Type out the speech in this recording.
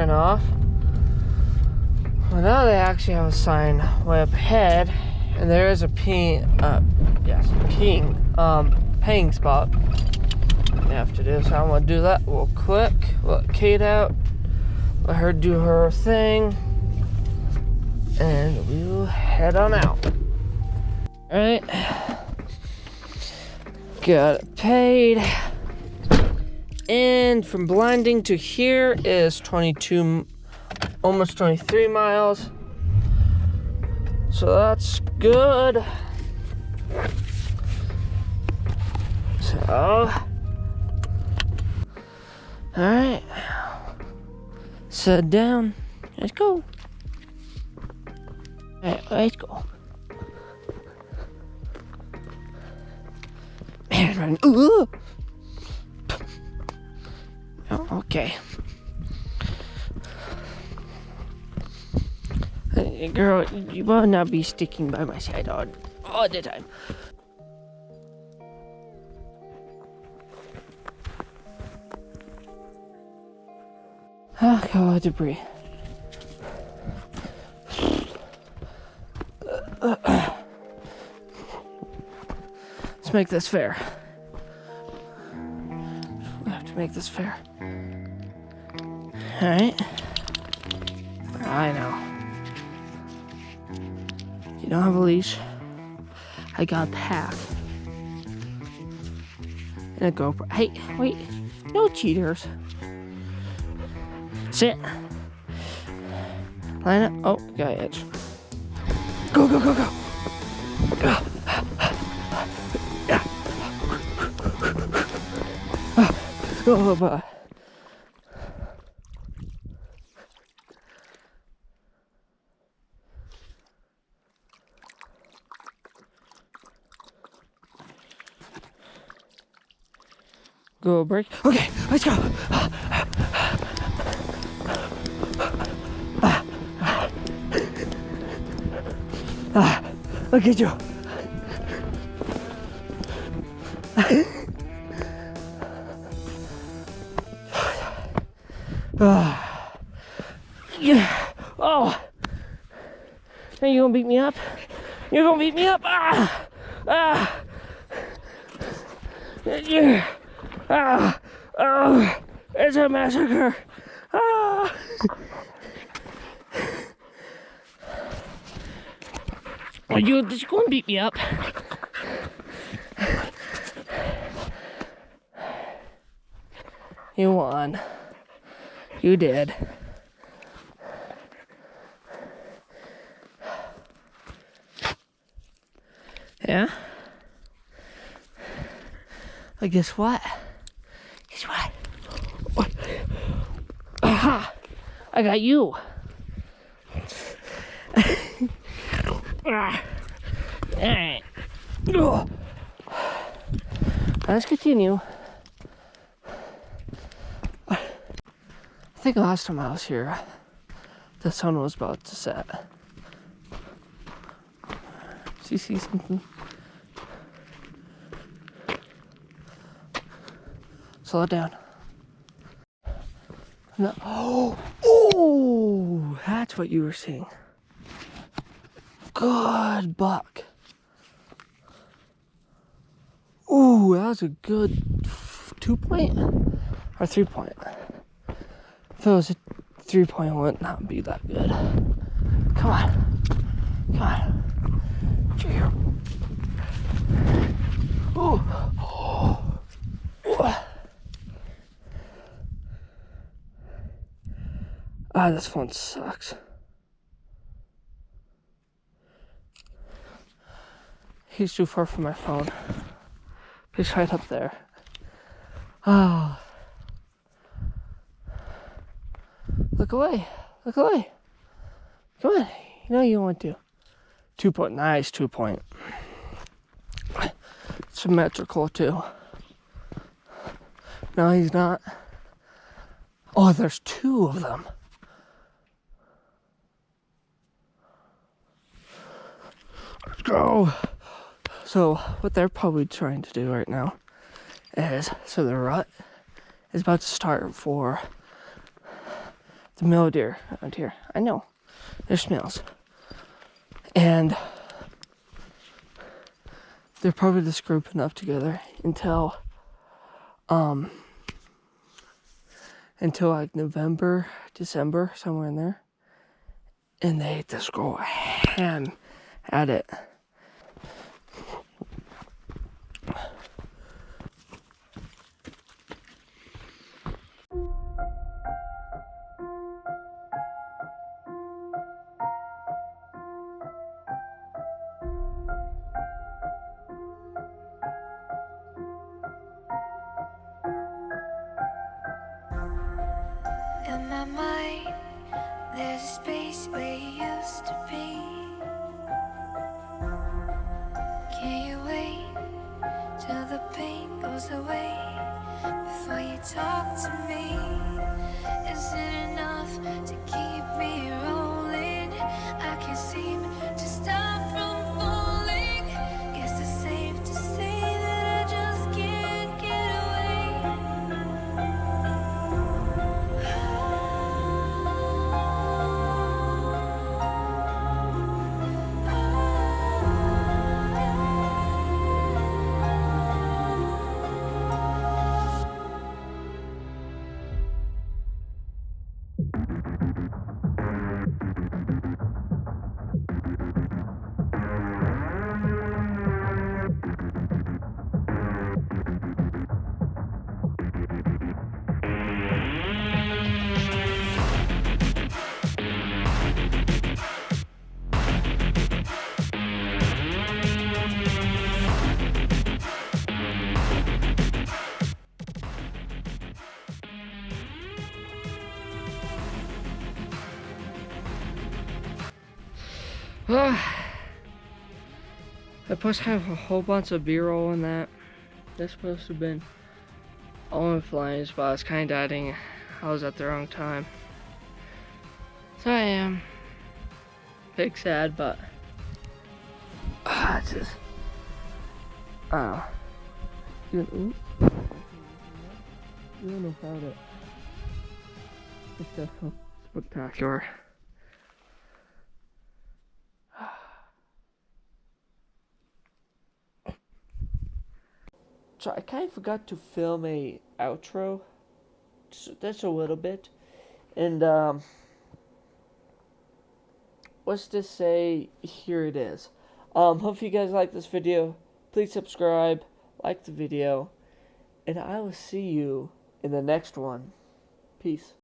sign off. Well, now they actually have a sign way up ahead, and there is a paying spot you have to do. So I'm gonna do that real quick. Let Kate out, let her do her thing, and we'll head on out. All right, got it paid. And from Blinding to here is 22, almost 23 miles. So that's good. So, all right, sit down. Let's go. All right, let's go. Man, running. Ooh. Oh, okay. Hey, girl, you will not be sticking by my side all the time. Oh, God, debris. Let's make this fair. We have to make this fair. All right. I know. You don't have a leash. I got a path. And a GoPro. Hey, wait. No cheaters. Sit. Line up. Oh, got an edge. Go, go, go, go. Go. Oh, bye. Go break. Okay, let's go. Look at you. Yeah. Oh. Now you gonna beat me up? You're gonna beat me up? Yeah. Oh, it's a massacre. Are you just going to beat me up? You won. You did. Yeah? Well, guess what? Guess what? Aha! I got you. Alright. Let's continue. I think last time I was here, the sun was about to set. Do you see something? Slow it down. No. Oh, that's what you were seeing. Good buck. Ooh, that was a good 2-point or 3-point. If it was a 3-point, it would not be that good. Come on. Come on. Cheer. Ooh. Ah, this phone sucks. He's too far from my phone. He's right up there. Oh. Look away. Look away. Come on. You know you want to. 2-point. Nice 2-point. Symmetrical too. No, he's not. Oh, there's 2 of them. Let's go. So what they're probably trying to do right now is, so the rut is about to start for the mule deer around here. I know. There's males. And they're probably just grouping up together until like November, December, somewhere in there. And they just go ham at it. In my mind, there's a space where you used to be. Can you wait till the pain goes away before you talk to me? Is it enough to keep me rolling? I can't seem to stop from falling. Guess it's safe to say that I just can't get away. I supposed to have a whole bunch of B-roll in that. That's supposed to have been all in flames, but I was kind of doubting I was at the wrong time. So I am. Big sad, but it's just, you know about it. It's definitely spectacular. So I kind of forgot to film a outro. That's a little bit. And let's just say here it is. Hope you guys like this video. Please subscribe, like the video, and I will see you in the next one. Peace.